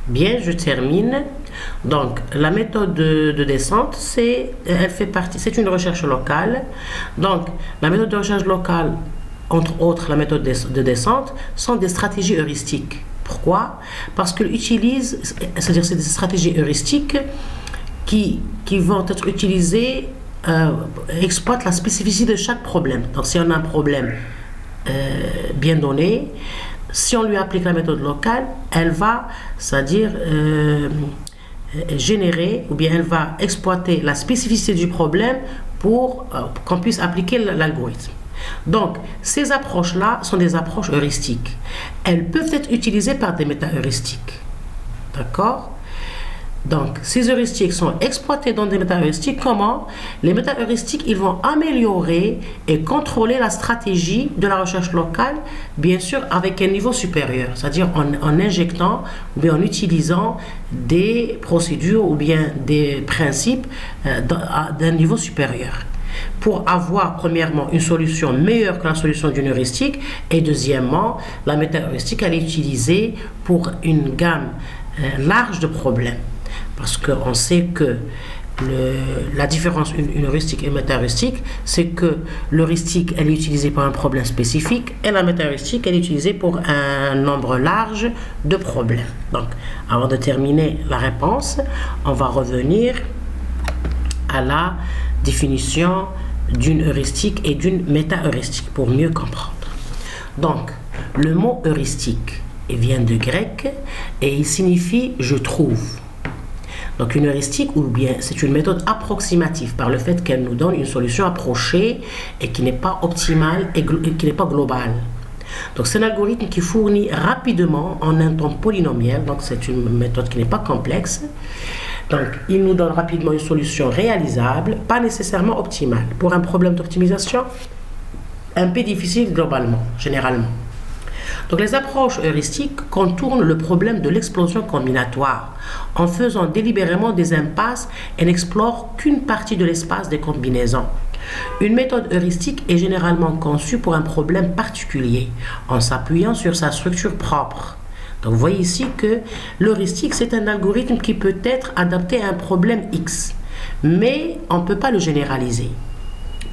Bien, je termine. Donc, la méthode de descente, elle fait partie, c'est une recherche locale. Donc, la méthode de recherche locale, entre autres la méthode de descente, sont des stratégies heuristiques. Pourquoi? Parce qu'elle utilise, c'est-à-dire c'est des stratégies heuristiques qui vont être utilisées, exploitent la spécificité de chaque problème. Donc, si on a un problème bien donné, si on lui applique la méthode locale, elle va, c'est-à-dire générer, ou bien elle va exploiter la spécificité du problème pour qu'on puisse appliquer l'algorithme. Donc, ces approches-là sont des approches heuristiques. Elles peuvent être utilisées par des méta-heuristiques. D'accord? Donc, ces heuristiques sont exploités dans des méta-heuristiques. Comment? Les méta-heuristiques, ils vont améliorer et contrôler la stratégie de la recherche locale, bien sûr, avec un niveau supérieur, c'est-à-dire en injectant ou bien en utilisant des procédures ou bien des principes d'un niveau supérieur, pour avoir premièrement une solution meilleure que la solution d'une heuristique, et deuxièmement, la méta-heuristique, elle est utilisée pour une gamme large de problèmes. Parce qu'on sait que la différence une heuristique et une méta-heuristique, c'est que l'heuristique, elle est utilisée pour un problème spécifique, et la méta-heuristique, elle est utilisée pour un nombre large de problèmes. Donc, avant de terminer la réponse, on va revenir à la définition d'une heuristique et d'une méta-heuristique pour mieux comprendre. Donc, le mot heuristique vient du grec et il signifie « je trouve ». Donc une heuristique, ou bien c'est une méthode approximative par le fait qu'elle nous donne une solution approchée et qui n'est pas optimale et qui n'est pas globale. Donc c'est un algorithme qui fournit rapidement en un temps polynomial, donc c'est une méthode qui n'est pas complexe. Donc il nous donne rapidement une solution réalisable, pas nécessairement optimale. Pour un problème d'optimisation, un peu difficile globalement, généralement. Donc les approches heuristiques contournent le problème de l'explosion combinatoire en faisant délibérément des impasses et n'explorent qu'une partie de l'espace des combinaisons. Une méthode heuristique est généralement conçue pour un problème particulier en s'appuyant sur sa structure propre. Donc vous voyez ici que l'heuristique, c'est un algorithme qui peut être adapté à un problème X, mais on ne peut pas le généraliser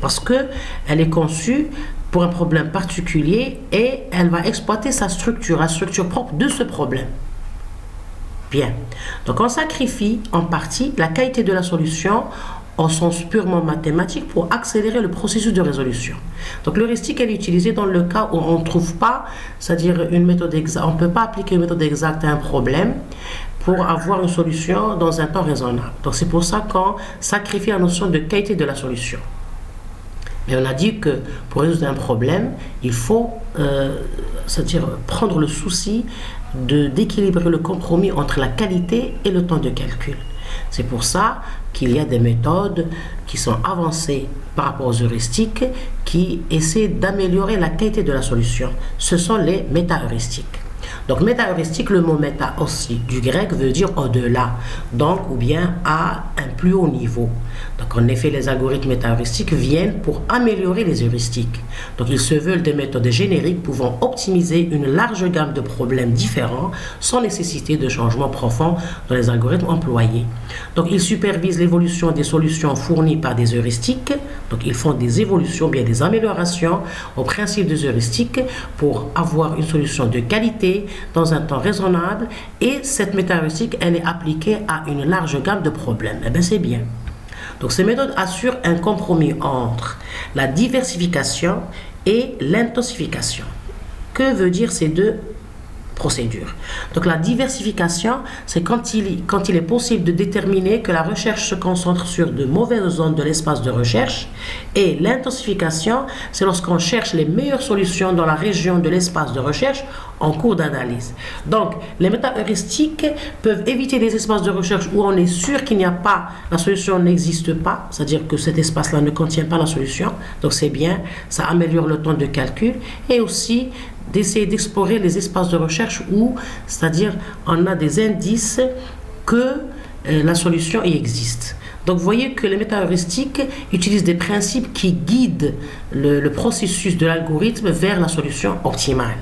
parce qu'elle est conçue pour un problème particulier et elle va exploiter sa structure, la structure propre de ce problème. Bien, donc on sacrifie en partie la qualité de la solution au sens purement mathématique pour accélérer le processus de résolution. Donc l'heuristique, elle est utilisée dans le cas où on ne trouve pas, c'est-à-dire une méthode exacte, on ne peut pas appliquer une méthode exacte à un problème pour avoir une solution dans un temps raisonnable. Donc c'est pour ça qu'on sacrifie la notion de qualité de la solution. Et on a dit que pour résoudre un problème, il faut c'est-à-dire prendre le souci d'équilibrer le compromis entre la qualité et le temps de calcul. C'est pour ça qu'il y a des méthodes qui sont avancées par rapport aux heuristiques qui essaient d'améliorer la qualité de la solution. Ce sont les méta-heuristiques. Donc méta-heuristique, le mot méta aussi du grec veut dire au-delà, donc ou bien à un plus haut niveau. Donc en effet, les algorithmes méta-heuristiques viennent pour améliorer les heuristiques. Donc ils se veulent des méthodes génériques pouvant optimiser une large gamme de problèmes différents sans nécessiter de changements profonds dans les algorithmes employés. Donc ils supervisent l'évolution des solutions fournies par des heuristiques. Donc ils font des évolutions, bien des améliorations au principe des heuristiques pour avoir une solution de qualité dans un temps raisonnable, et cette méta-heuristique, elle est appliquée à une large gamme de problèmes. Eh bien, c'est bien. Donc, ces méthodes assurent un compromis entre la diversification et l'intensification. Que veut dire ces deux procédures? Donc, la diversification, c'est quand il est possible de déterminer que la recherche se concentre sur de mauvaises zones de l'espace de recherche, et l'intensification, c'est lorsqu'on cherche les meilleures solutions dans la région de l'espace de recherche en cours d'analyse. Donc, les méta-heuristiques peuvent éviter des espaces de recherche où on est sûr qu'il n'y a pas, la solution n'existe pas, c'est-à-dire que cet espace-là ne contient pas la solution. Donc, c'est bien, ça améliore le temps de calcul, et aussi d'essayer d'explorer les espaces de recherche où, c'est-à-dire, on a des indices que la solution y existe. Donc, vous voyez que les méta-heuristiques utilisent des principes qui guident le processus de l'algorithme vers la solution optimale.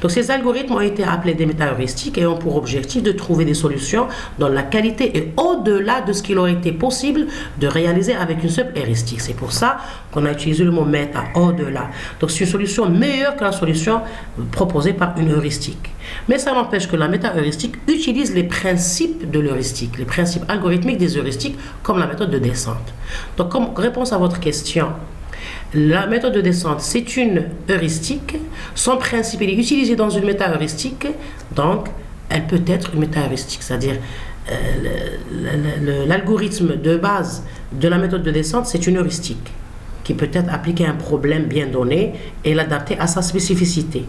Donc ces algorithmes ont été appelés des méta-heuristiques et ont pour objectif de trouver des solutions dont la qualité est au-delà de ce qu'il aurait été possible de réaliser avec une seule heuristique. C'est pour ça qu'on a utilisé le mot méta, au-delà. Donc c'est une solution meilleure que la solution proposée par une heuristique. Mais ça n'empêche que la méta-heuristique utilise les principes de l'heuristique, les principes algorithmiques des heuristiques comme la méthode de descente. Donc comme réponse à votre question, la méthode de descente, c'est une heuristique. Son principe, il est utilisé dans une méta-heuristique. Donc, elle peut être une méta-heuristique. C'est-à-dire, l'algorithme de base de la méthode de descente, c'est une heuristique qui peut être appliquée à un problème bien donné et l'adapter à sa spécificité.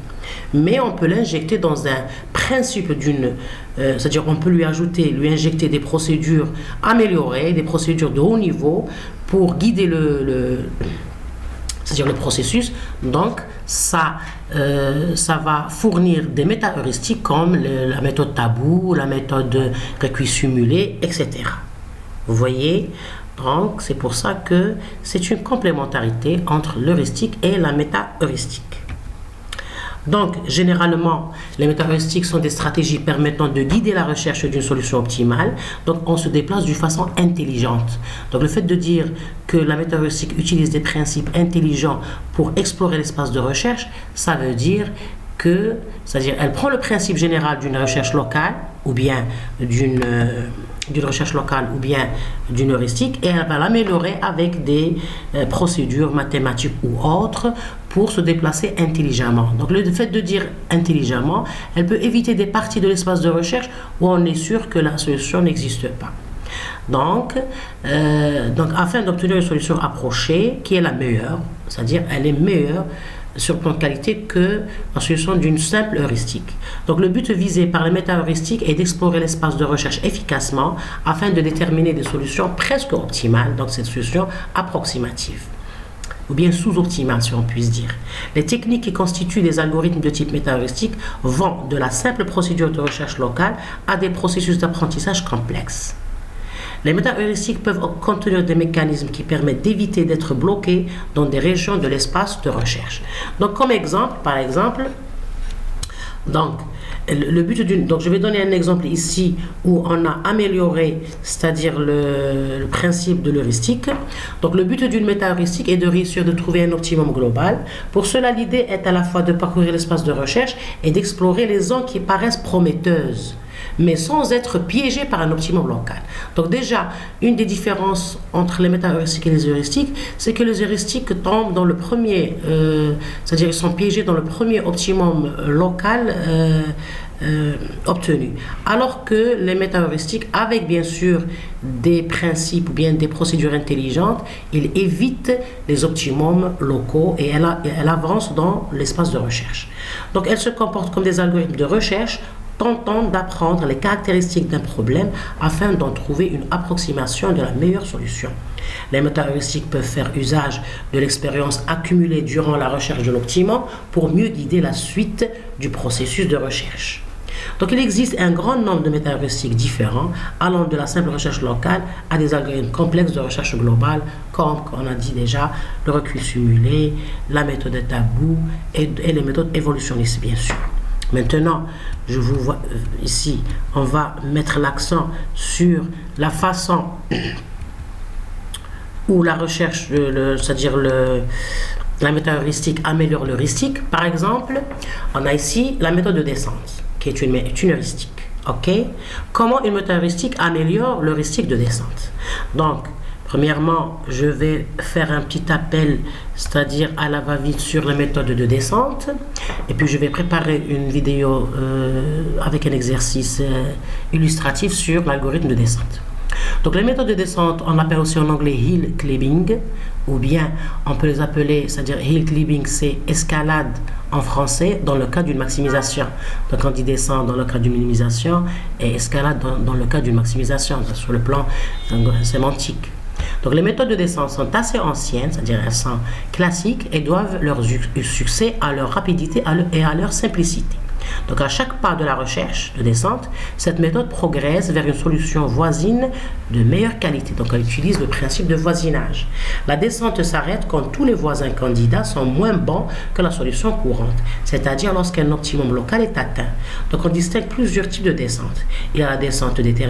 Mais on peut l'injecter dans un principe d'une... c'est-à-dire, on peut lui injecter des procédures améliorées, des procédures de haut niveau pour guider c'est-à-dire le processus. Donc ça va fournir des méta-heuristiques comme la méthode tabou, la méthode recueil simulé, etc. Vous voyez, donc c'est pour ça que c'est une complémentarité entre l'heuristique et la méta-heuristique. Donc, généralement, les méta-heuristiques sont des stratégies permettant de guider la recherche d'une solution optimale. Donc, on se déplace d'une façon intelligente. Donc, le fait de dire que la méta-heuristique utilise des principes intelligents pour explorer l'espace de recherche, ça veut dire que, c'est-à-dire, elle prend le principe général d'une recherche locale ou bien d'une recherche locale ou bien d'une heuristique et elle va l'améliorer avec des procédures mathématiques ou autres pour se déplacer intelligemment. Donc le fait de dire intelligemment, elle peut éviter des parties de l'espace de recherche où on est sûr que la solution n'existe pas. Donc afin d'obtenir une solution approchée qui est la meilleure, c'est-à-dire elle est meilleure sur le plan de qualité que la solution d'une simple heuristique. Donc le but visé par les méta-heuristiques est d'explorer l'espace de recherche efficacement afin de déterminer des solutions presque optimales, donc cette solution approximative ou bien sous-optimale si on puisse dire. Les techniques qui constituent les algorithmes de type méta-heuristique vont de la simple procédure de recherche locale à des processus d'apprentissage complexes. Les méta-heuristiques peuvent contenir des mécanismes qui permettent d'éviter d'être bloqués dans des régions de l'espace de recherche. Donc, comme exemple, par exemple, donc je vais donner un exemple ici où on a amélioré, c'est-à-dire le principe de l'heuristique. Donc, le but d'une méta-heuristique est de réussir de trouver un optimum global. Pour cela, l'idée est à la fois de parcourir l'espace de recherche et d'explorer les zones qui paraissent prometteuses, mais sans être piégé par un optimum local. Donc déjà, une des différences entre les méta-heuristiques et les heuristiques, c'est que les heuristiques tombent dans le premier, c'est-à-dire ils sont piégés dans le premier optimum local obtenu. Alors que les méta-heuristiques, avec bien sûr des principes ou bien des procédures intelligentes, ils évitent les optimums locaux et elle avance dans l'espace de recherche. Donc elles se comportent comme des algorithmes de recherche tentant d'apprendre les caractéristiques d'un problème afin d'en trouver une approximation de la meilleure solution. Les méta-heuristiques peuvent faire usage de l'expérience accumulée durant la recherche de l'optimum pour mieux guider la suite du processus de recherche. Donc il existe un grand nombre de méta-heuristiques différents allant de la simple recherche locale à des algorithmes complexes de recherche globale comme on a dit déjà le recueil simulé, la méthode tabou et les méthodes évolutionnistes bien sûr. Maintenant, je vous vois ici, on va mettre l'accent sur la façon où la recherche, c'est-à-dire la méta-heuristique améliore l'heuristique. Par exemple, on a ici la méthode de descente, qui est une heuristique. Ok? Comment une méta-heuristique améliore l'heuristique de descente? Donc, premièrement, je vais faire un petit appel, c'est-à-dire à la va-vite sur les méthodes de descente. Et puis, je vais préparer une vidéo avec un exercice illustratif sur l'algorithme de descente. Donc, les méthodes de descente, on appelle aussi en anglais hill climbing, ou bien on peut les appeler, c'est-à-dire hill climbing, c'est escalade en français dans le cas d'une maximisation. Donc, on dit descente dans le cas d'une minimisation et escalade dans le cas d'une maximisation, sur le plan sémantique. Donc les méthodes de descente sont assez anciennes, c'est-à-dire elles sont classiques et doivent leur succès à leur rapidité et à leur simplicité. Donc à chaque pas de la recherche de descente, cette méthode progresse vers une solution voisine de meilleure qualité. Donc elle utilise le principe de voisinage. La descente s'arrête quand tous les voisins candidats sont moins bons que la solution courante, c'est-à-dire lorsqu'un optimum local est atteint. Donc on distingue plusieurs types de descente. Il y a la descente déterminée